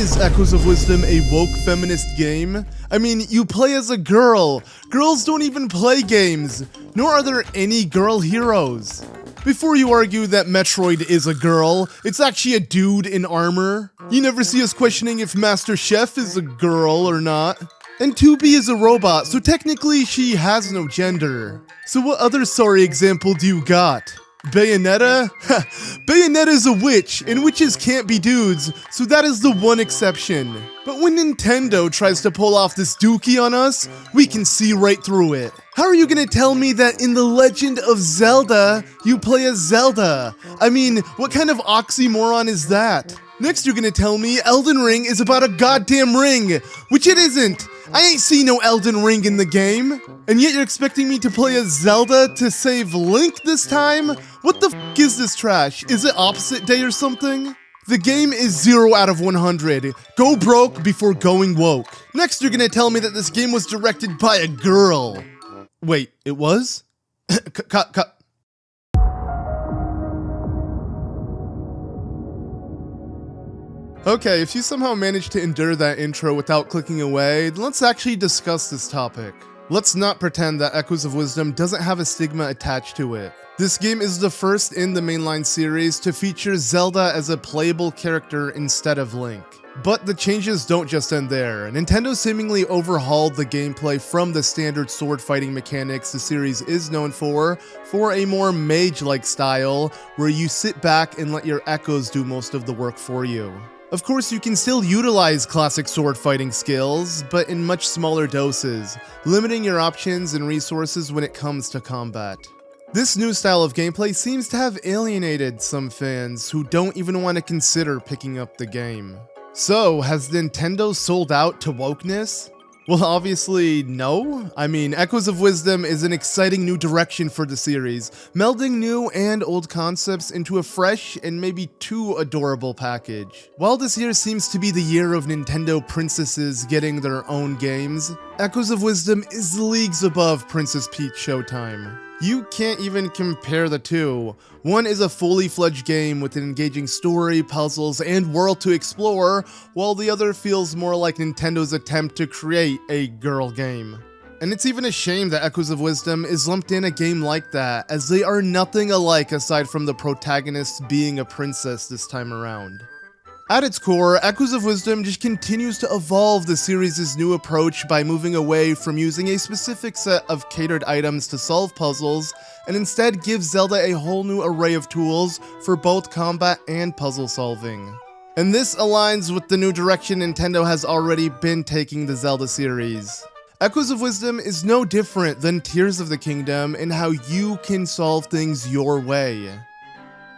Is Echoes of Wisdom a woke feminist game? I mean, you play as a girl. Girls don't even play games, nor are there any girl heroes. Before you argue that Metroid is a girl, it's actually a dude in armor. You never see us questioning if Master Chef is a girl or not. And 2B is a robot, so technically she has no gender. So what other sorry example do you got? Bayonetta? Bayonetta is a witch, and witches can't be dudes, so that is the one exception. But when Nintendo tries to pull off this dookie on us, we can see right through it. How are you gonna tell me that in The Legend of Zelda, you play as Zelda? I mean, what kind of oxymoron is that? Next you're gonna tell me Elden Ring is about a goddamn ring, which it isn't. I ain't seen no Elden Ring in the game. And yet you're expecting me to play as Zelda to save Link this time? What the f is this trash? Is it opposite day or something? The game is 0 out of 100. Go broke before going woke. Next you're gonna tell me that this game was directed by a girl. Wait, it was? Cut. Okay, if you somehow managed to endure that intro without clicking away, then let's actually discuss this topic. Let's not pretend that Echoes of Wisdom doesn't have a stigma attached to it. This game is the first in the mainline series to feature Zelda as a playable character instead of Link. But the changes don't just end there. Nintendo seemingly overhauled the gameplay from the standard sword fighting mechanics the series is known for a more mage-like style, where you sit back and let your echoes do most of the work for you. Of course, you can still utilize classic sword fighting skills, but in much smaller doses, limiting your options and resources when it comes to combat. This new style of gameplay seems to have alienated some fans who don't even want to consider picking up the game. So, has Nintendo sold out to wokeness? Well, obviously, no. I mean, Echoes of Wisdom is an exciting new direction for the series, melding new and old concepts into a fresh and maybe too adorable package. While this year seems to be the year of Nintendo princesses getting their own games, Echoes of Wisdom is leagues above Princess Peach Showtime. You can't even compare the two. One is a fully fledged game with an engaging story, puzzles, and world to explore, while the other feels more like Nintendo's attempt to create a girl game. And it's even a shame that Echoes of Wisdom is lumped in a game like that, as they are nothing alike aside from the protagonist being a princess this time around. At its core, Echoes of Wisdom just continues to evolve the series' new approach by moving away from using a specific set of catered items to solve puzzles, and instead gives Zelda a whole new array of tools for both combat and puzzle solving. And this aligns with the new direction Nintendo has already been taking the Zelda series. Echoes of Wisdom is no different than Tears of the Kingdom in how you can solve things your way.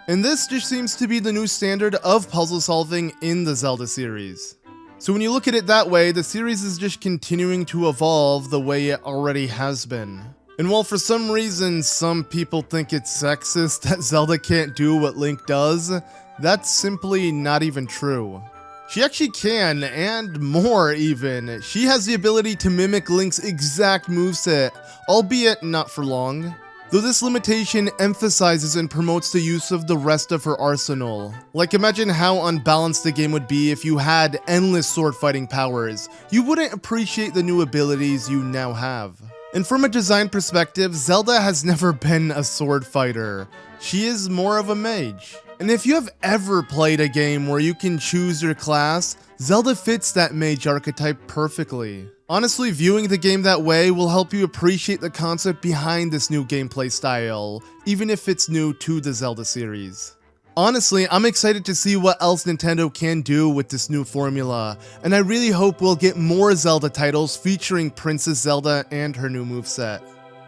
And this just seems to be the new standard of puzzle solving in the Zelda series. So when you look at it that way, the series is just continuing to evolve the way it already has been. And while for some reason some people think it's sexist that Zelda can't do what Link does, that's simply not even true. She actually can, and more even. She has the ability to mimic Link's exact moveset, albeit not for long. Though this limitation emphasizes and promotes the use of the rest of her arsenal. Like, imagine how unbalanced the game would be if you had endless sword fighting powers. You wouldn't appreciate the new abilities you now have. And from a design perspective, Zelda has never been a sword fighter. She is more of a mage. And if you have ever played a game where you can choose your class, Zelda fits that mage archetype perfectly. Honestly, viewing the game that way will help you appreciate the concept behind this new gameplay style, even if it's new to the Zelda series. Honestly, I'm excited to see what else Nintendo can do with this new formula, and I really hope we'll get more Zelda titles featuring Princess Zelda and her new moveset.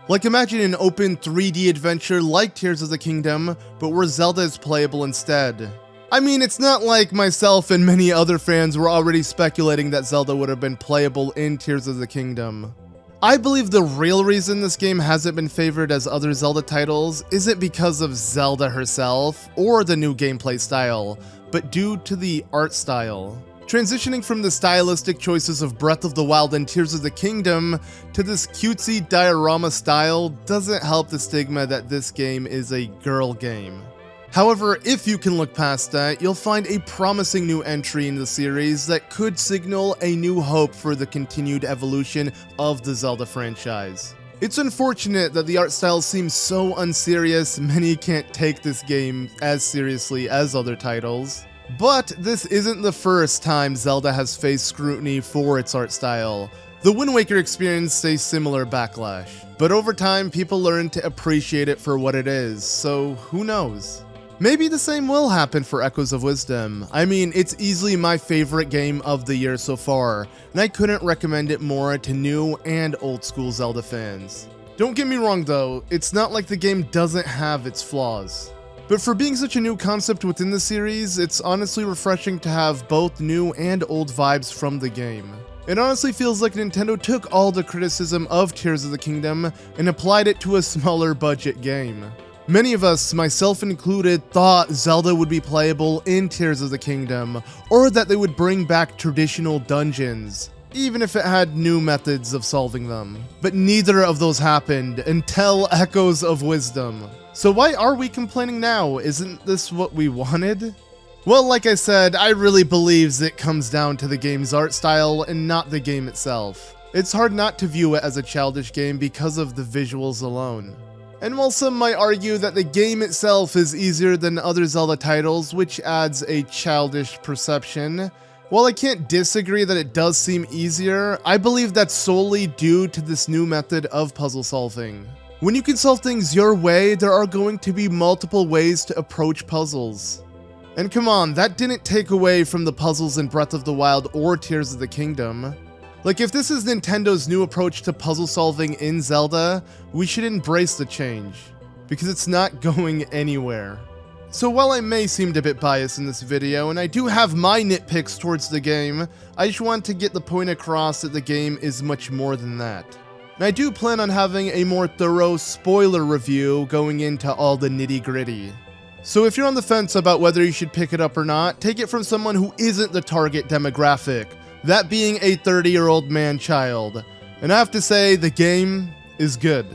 Like, imagine an open 3D adventure like Tears of the Kingdom, but where Zelda is playable instead. I mean, it's not like myself and many other fans were already speculating that Zelda would have been playable in Tears of the Kingdom. I believe the real reason this game hasn't been favored as other Zelda titles isn't because of Zelda herself or the new gameplay style, but due to the art style. Transitioning from the stylistic choices of Breath of the Wild and Tears of the Kingdom to this cutesy diorama style doesn't help the stigma that this game is a girl game. However, if you can look past that, you'll find a promising new entry in the series that could signal a new hope for the continued evolution of the Zelda franchise. It's unfortunate that the art style seems so unserious, many can't take this game as seriously as other titles. But this isn't the first time Zelda has faced scrutiny for its art style. The Wind Waker experienced a similar backlash, but over time people learned to appreciate it for what it is, so who knows? Maybe the same will happen for Echoes of Wisdom. I mean, it's easily my favorite game of the year so far, and I couldn't recommend it more to new and old school Zelda fans. Don't get me wrong though, it's not like the game doesn't have its flaws. But for being such a new concept within the series, it's honestly refreshing to have both new and old vibes from the game. It honestly feels like Nintendo took all the criticism of Tears of the Kingdom and applied it to a smaller budget game. Many of us, myself included, thought Zelda would be playable in Tears of the Kingdom, or that they would bring back traditional dungeons, even if it had new methods of solving them. But neither of those happened until Echoes of Wisdom. So why are we complaining now? Isn't this what we wanted? Well, like I said, I really believe it comes down to the game's art style and not the game itself. It's hard not to view it as a childish game because of the visuals alone. And while some might argue that the game itself is easier than other Zelda titles, which adds a childish perception, while I can't disagree that it does seem easier, I believe that's solely due to this new method of puzzle solving. When you can solve things your way, there are going to be multiple ways to approach puzzles. And come on, that didn't take away from the puzzles in Breath of the Wild or Tears of the Kingdom. Like, if this is Nintendo's new approach to puzzle solving in Zelda, we should embrace the change, because it's not going anywhere. So while I may seem a bit biased in this video, and I do have my nitpicks towards the game, I just want to get the point across that the game is much more than that. And I do plan on having a more thorough spoiler review going into all the nitty-gritty. So if you're on the fence about whether you should pick it up or not, take it from someone who isn't the target demographic. That being a 30-year-old man-child. And I have to say, the game is good.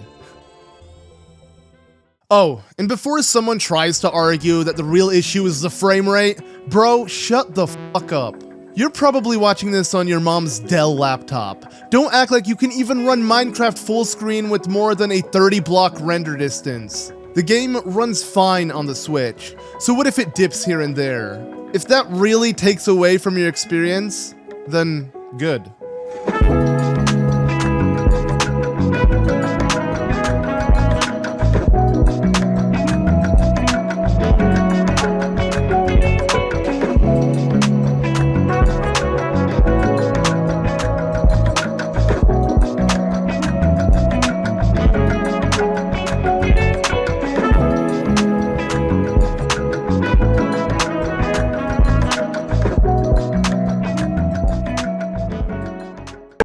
Oh, and before someone tries to argue that the real issue is the frame rate, bro, shut the fuck up. You're probably watching this on your mom's Dell laptop. Don't act like you can even run Minecraft full screen with more than a 30-block render distance. The game runs fine on the Switch, so what if it dips here and there? If that really takes away from your experience, then good.